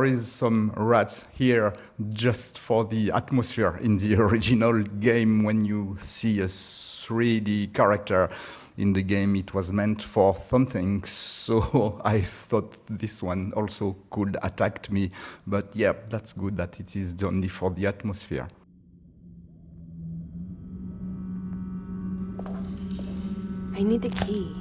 there is some rats here just for the atmosphere. In the original game, when you see a 3D character in the game, it was meant for something, so I thought this one also could attack me. But yeah, that's good that it is only for the atmosphere. I need the key.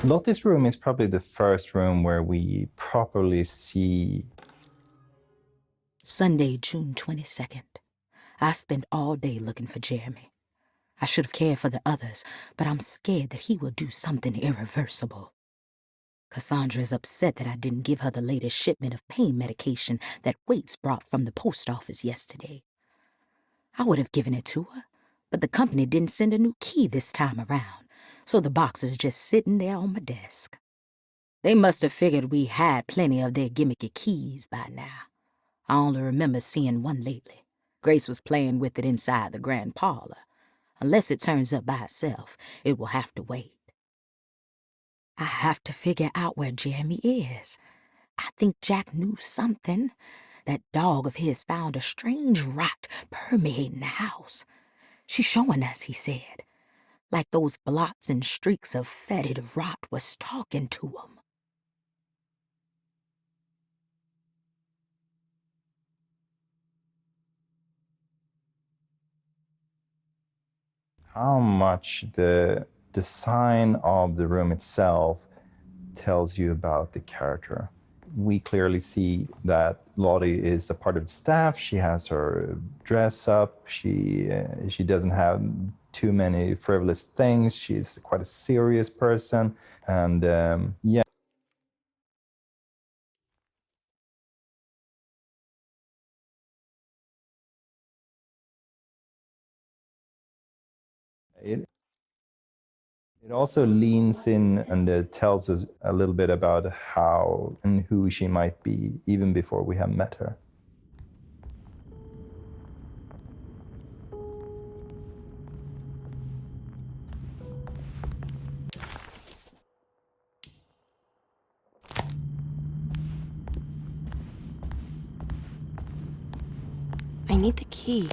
Lottie's room is probably the first room where we properly see. Sunday, June 22nd. I spent all day looking for Jeremy. I should have cared for the others, but I'm scared that he will do something irreversible. Cassandra is upset that I didn't give her the latest shipment of pain medication that Waits brought from the post office yesterday. I would have given it to her, but the company didn't send a new key this time around, so the box is just sitting there on my desk. They must have figured we had plenty of their gimmicky keys by now. I only remember seeing one lately. Grace was playing with it inside the grand parlor. Unless it turns up by itself, it will have to wait. I have to figure out where Jeremy is. I think Jack knew something. That dog of his found a strange rot permeating the house. She's showing us, he said. Like those blots and streaks of fetid rot was talking to him. How much the design of the room itself tells you about the character. We clearly see that Lottie is a part of the staff. She has her dress up. She doesn't have too many frivolous things. She's quite a serious person. And yeah. It also leans in and tells us a little bit about how and who she might be, even before we have met her. I need the key.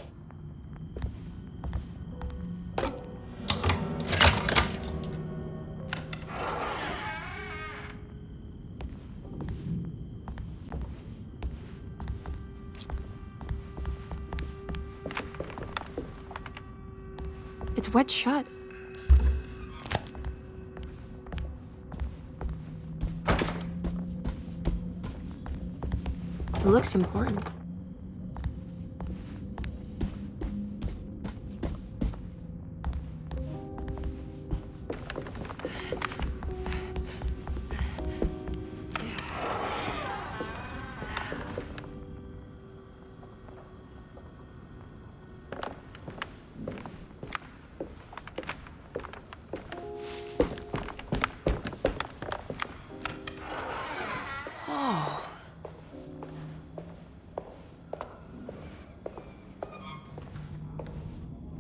It's wet shut. It looks important.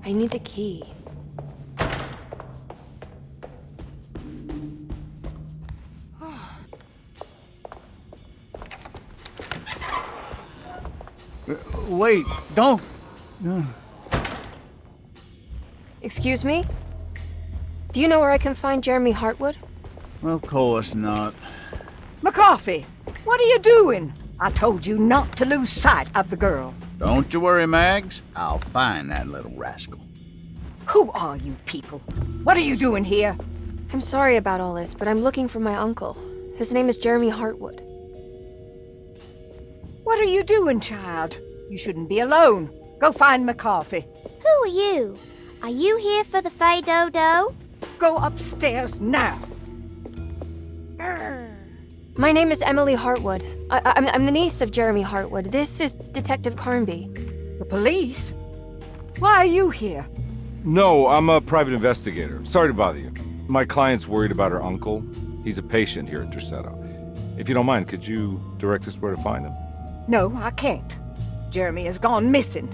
I need the key. Wait, don't! Excuse me? Do you know where I can find Jeremy Hartwood? Of course not. McCarthy, what are you doing? I told you not to lose sight of the girl. Don't you worry, Mags. I'll find that little rascal. Who are you people? What are you doing here? I'm sorry about all this, but I'm looking for my uncle. His name is Jeremy Hartwood. What are you doing, child? You shouldn't be alone. Go find McCarthy. Who are you? Are you here for the Fay Dodo? Go upstairs now. My name is Emily Hartwood. I'm the niece of Jeremy Hartwood. This is Detective Carnby. The police? Why are you here? No, I'm a private investigator. Sorry to bother you. My client's worried about her uncle. He's a patient here at Derceto. If you don't mind, could you direct us where to find him? No, I can't. Jeremy has gone missing.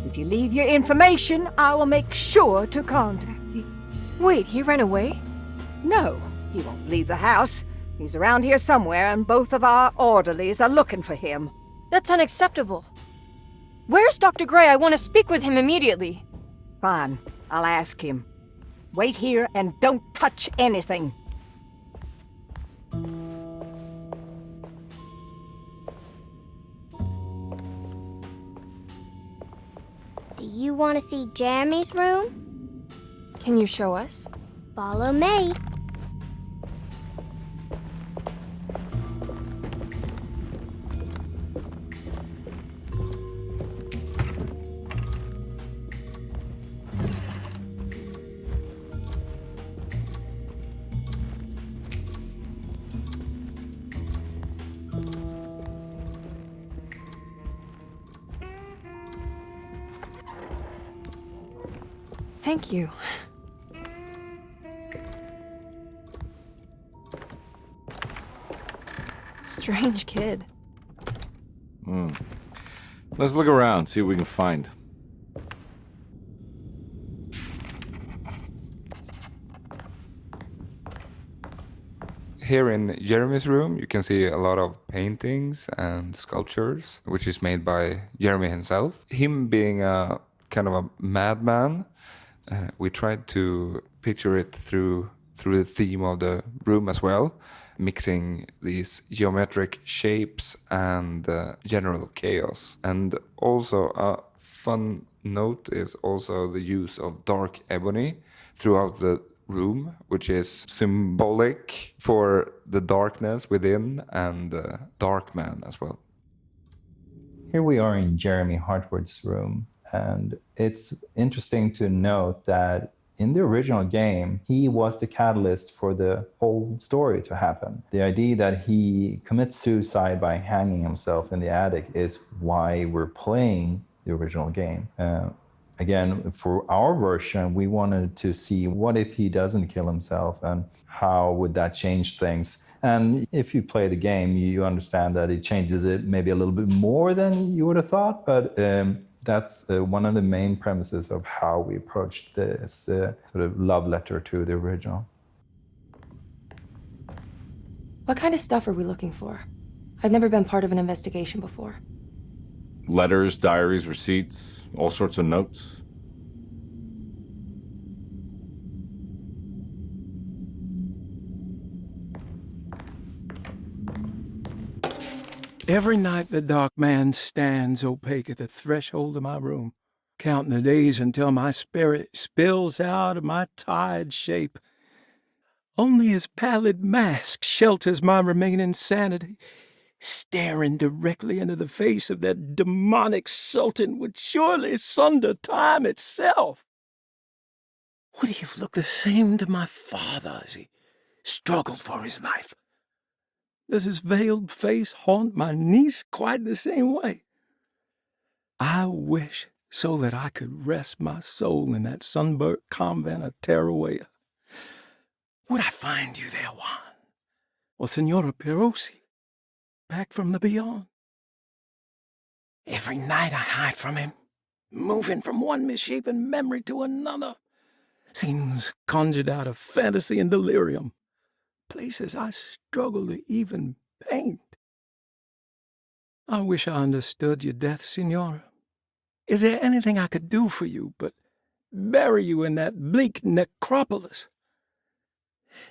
If you leave your information, I will make sure to contact you. Wait, he ran away? No, he won't leave the house. He's around here somewhere, and both of our orderlies are looking for him. That's unacceptable. Where's Dr. Gray? I want to speak with him immediately. Fine, I'll ask him. Wait here and don't touch anything. Do you want to see Jeremy's room? Can you show us? Follow me. Thank you. Strange kid. Let's look around, see what we can find. Here in Jeremy's room, you can see a lot of paintings and sculptures, which is made by Jeremy himself. Him being a kind of a madman, we tried to picture it through the theme of the room as well, mixing these geometric shapes and general chaos. And also a fun note is also the use of dark ebony throughout the room, which is symbolic for the darkness within and dark man as well. Here we are in Jeremy Hartwood's room, and it's interesting to note that in the original game, he was the catalyst for the whole story to happen. The idea that he commits suicide by hanging himself in the attic is why we're playing the original game. Again, for our version, we wanted to see what if he doesn't kill himself and how would that change things. And if you play the game, you understand that it changes it maybe a little bit more than you would have thought, but that's one of the main premises of how we approached this sort of love letter to the original. What kind of stuff are we looking for? I've never been part of an investigation before. Letters, diaries, receipts, all sorts of notes. Every night the dark man stands opaque at the threshold of my room, counting the days until my spirit spills out of my tired shape. Only his pallid mask shelters my remaining sanity. Staring directly into the face of that demonic sultan would surely sunder time itself. Would he have looked the same to my father as he struggled for his life? Does his veiled face haunt my niece quite the same way? I wish so that I could rest my soul in that sunburnt convent of Tarawea. Would I find you there, Juan? Or Senora Perosi, back from the beyond? Every night I hide from him, moving from one misshapen memory to another. Scenes conjured out of fantasy and delirium. Places I struggle to even paint. I wish I understood your death, Signora. Is there anything I could do for you but bury you in that bleak necropolis?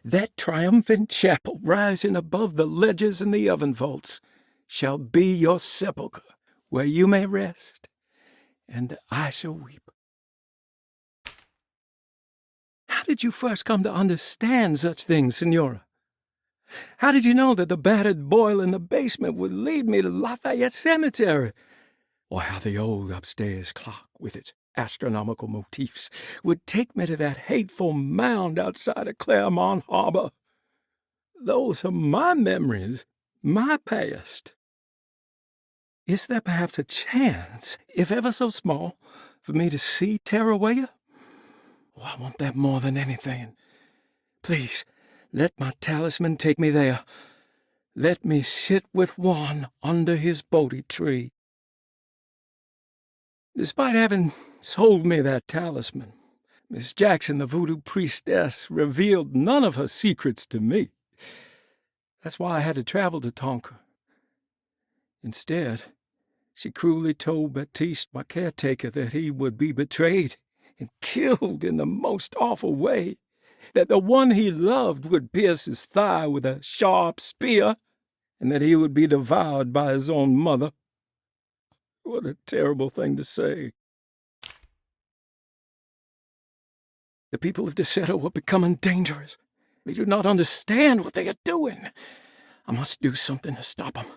That triumphant chapel rising above the ledges and the oven vaults shall be your sepulchre, where you may rest, and I shall weep. How did you first come to understand such things, Signora? How did you know that the battered boil in the basement would lead me to Lafayette Cemetery? Or how the old upstairs clock, with its astronomical motifs, would take me to that hateful mound outside of Claremont Harbor? Those are my memories, my past. Is there perhaps a chance, if ever so small, for me to see Tarawaya? Oh, I want that more than anything. Please, let my talisman take me there. Let me sit with Juan under his Bodhi tree. Despite having sold me that talisman, Miss Jackson, the voodoo priestess, revealed none of her secrets to me. That's why I had to travel to Tonka. Instead, she cruelly told Baptiste, my caretaker, that he would be betrayed and killed in the most awful way, that the one he loved would pierce his thigh with a sharp spear, and that he would be devoured by his own mother. What a terrible thing to say. The people of Deseto are becoming dangerous. They do not understand what they are doing. I must do something to stop them.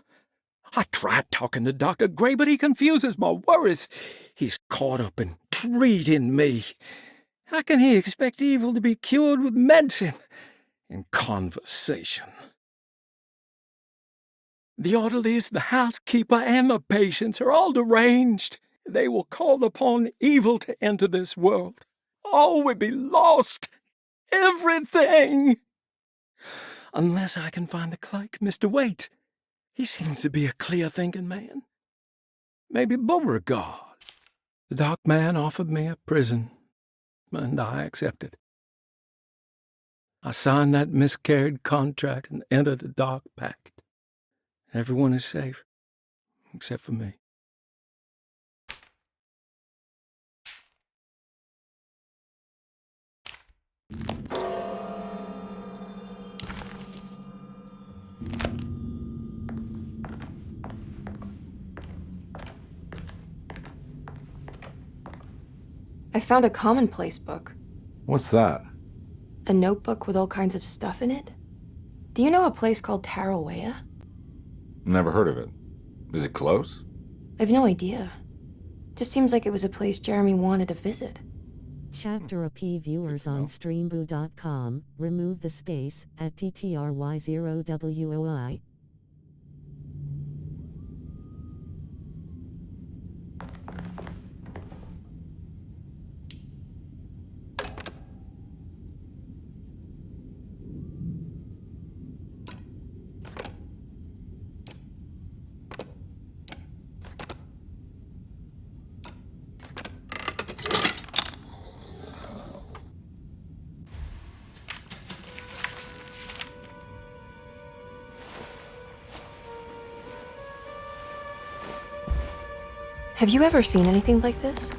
I tried talking to Dr. Gray, but he confuses my worries. He's caught up in treating me. How can he expect evil to be cured with medicine and conversation? The orderlies, the housekeeper, and the patients are all deranged. They will call upon evil to enter this world. All will be lost. Everything. Unless I can find the clerk, Mr. Waite. He seems to be a clear-thinking man. Maybe Beauregard. The dark man offered me a prison, and I accepted. I signed that miscarried contract and entered the dark pact. Everyone is safe, except for me. I found a commonplace book. What's that? A notebook with all kinds of stuff in it. Do you know a place called Tarawaya? Never heard of it. Is it close? I've no idea. Just seems like it was a place Jeremy wanted to visit. Chapter AP viewers on streamboo.com, remove the space at TTRY0WOI. Have you ever seen anything like this?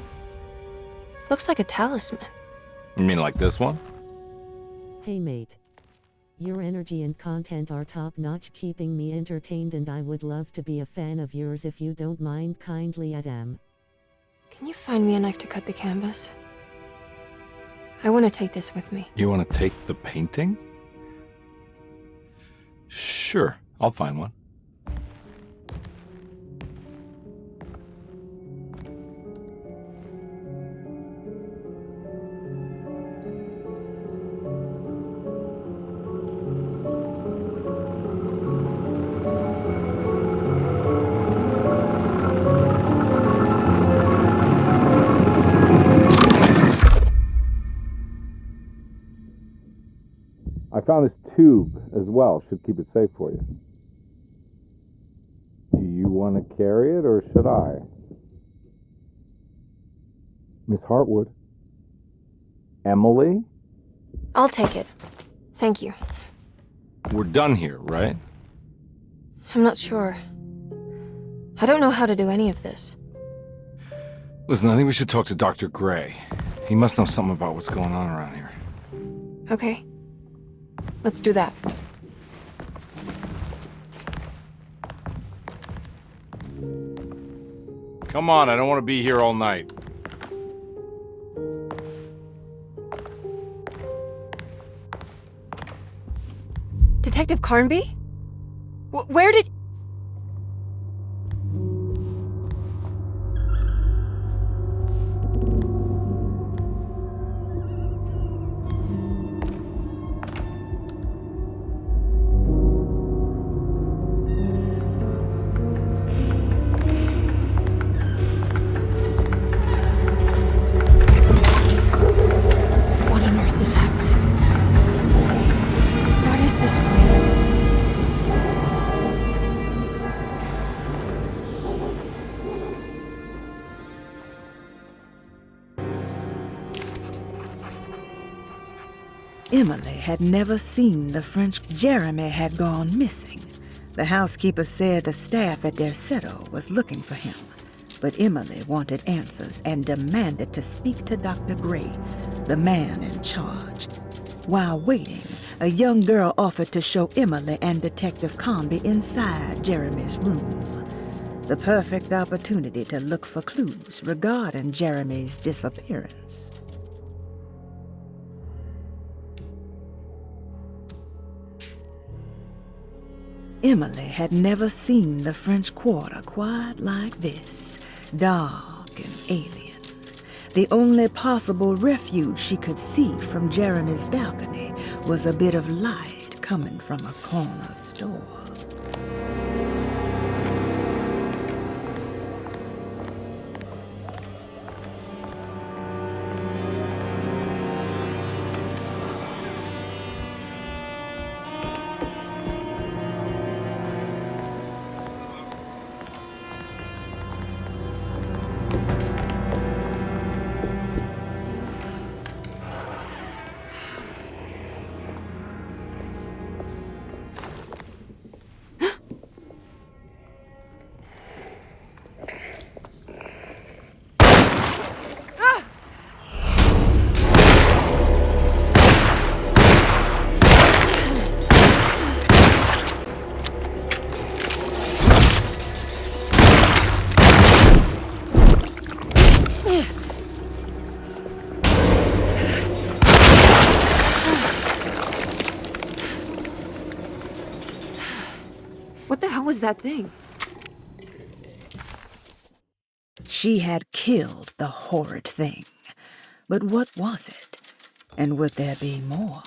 Looks like a talisman. You mean like this one? Hey mate. Your energy and content are top-notch, keeping me entertained, and I would love to be a fan of yours if you don't mind. Kindly, Adam. Can you find me a knife to cut the canvas? I want to take this with me. You want to take the painting? Sure, I'll find one. I found this tube as well. Should keep it safe for you. Do you want to carry it or should I? Miss Hartwood. Emily? I'll take it. Thank you. We're done here, right? I'm not sure. I don't know how to do any of this. Listen, I think we should talk to Dr. Gray. He must know something about what's going on around here. Okay. Let's do that. Come on, I don't want to be here all night. Detective Carnby? Where did... What on earth is happening? What is this place? Emily had never seen the French. Jeremy had gone missing. The housekeeper said the staff at Derceto was looking for him. But Emily wanted answers and demanded to speak to Dr. Gray, the man in charge. While waiting, a young girl offered to show Emily and Detective Carnby inside Jeremy's room. The perfect opportunity to look for clues regarding Jeremy's disappearance. Emily had never seen the French Quarter quite like this, dark and alien. The only possible refuge she could see from Jeremy's balcony was a bit of light coming from a corner store. What the hell was that thing? She had killed the horrid thing. But what was it? And would there be more?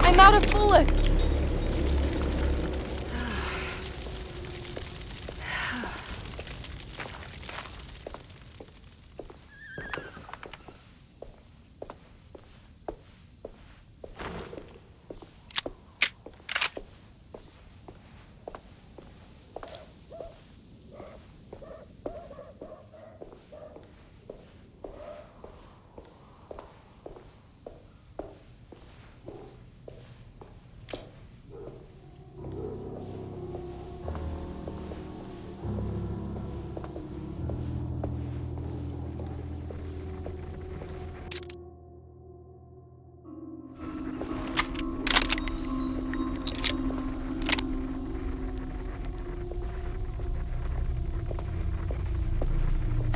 I'm out of bullets!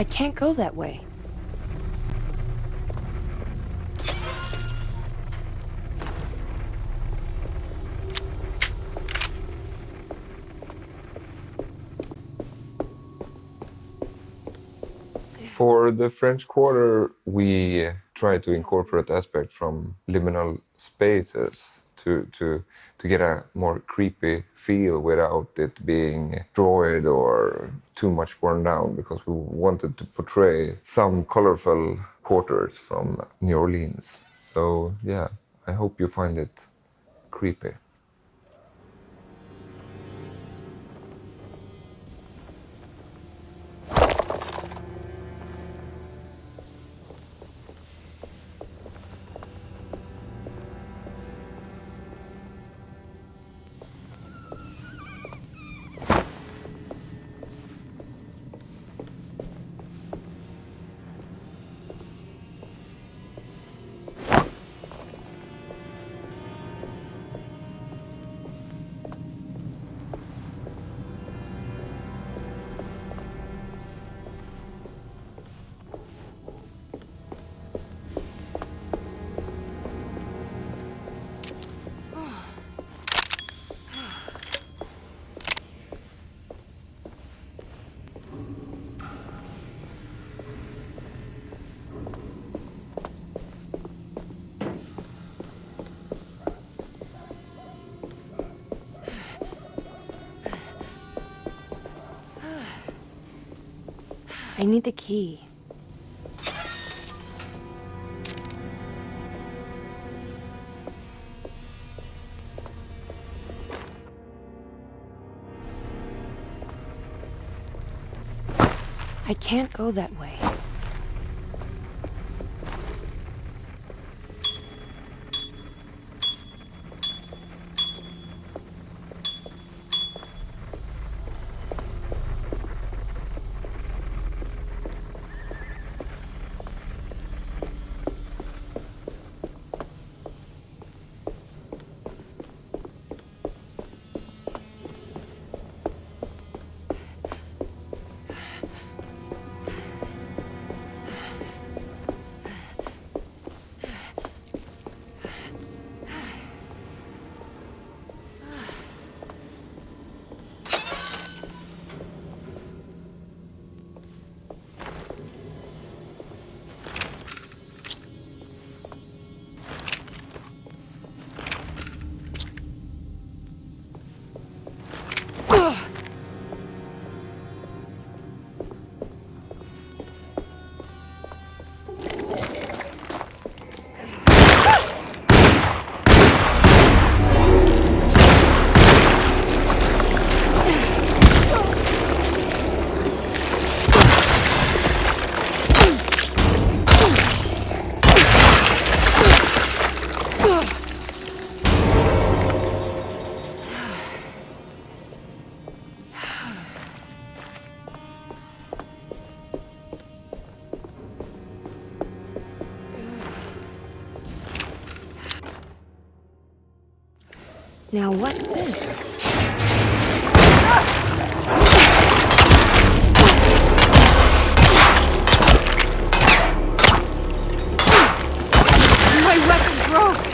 I can't go that way. For the French Quarter, we try to incorporate aspects from liminal spaces to to get a more creepy feel without it being destroyed or too much worn down, because we wanted to portray some colorful quarters from New Orleans. So yeah, I hope you find it creepy. I need the key. I can't go that way. Now what's this? My weapon broke!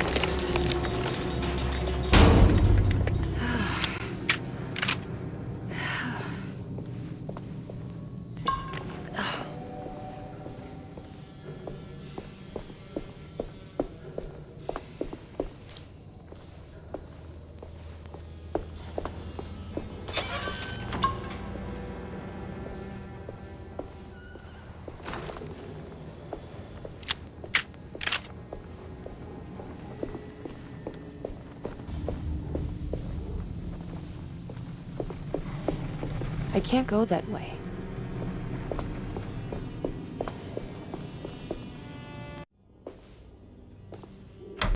I can't go that way.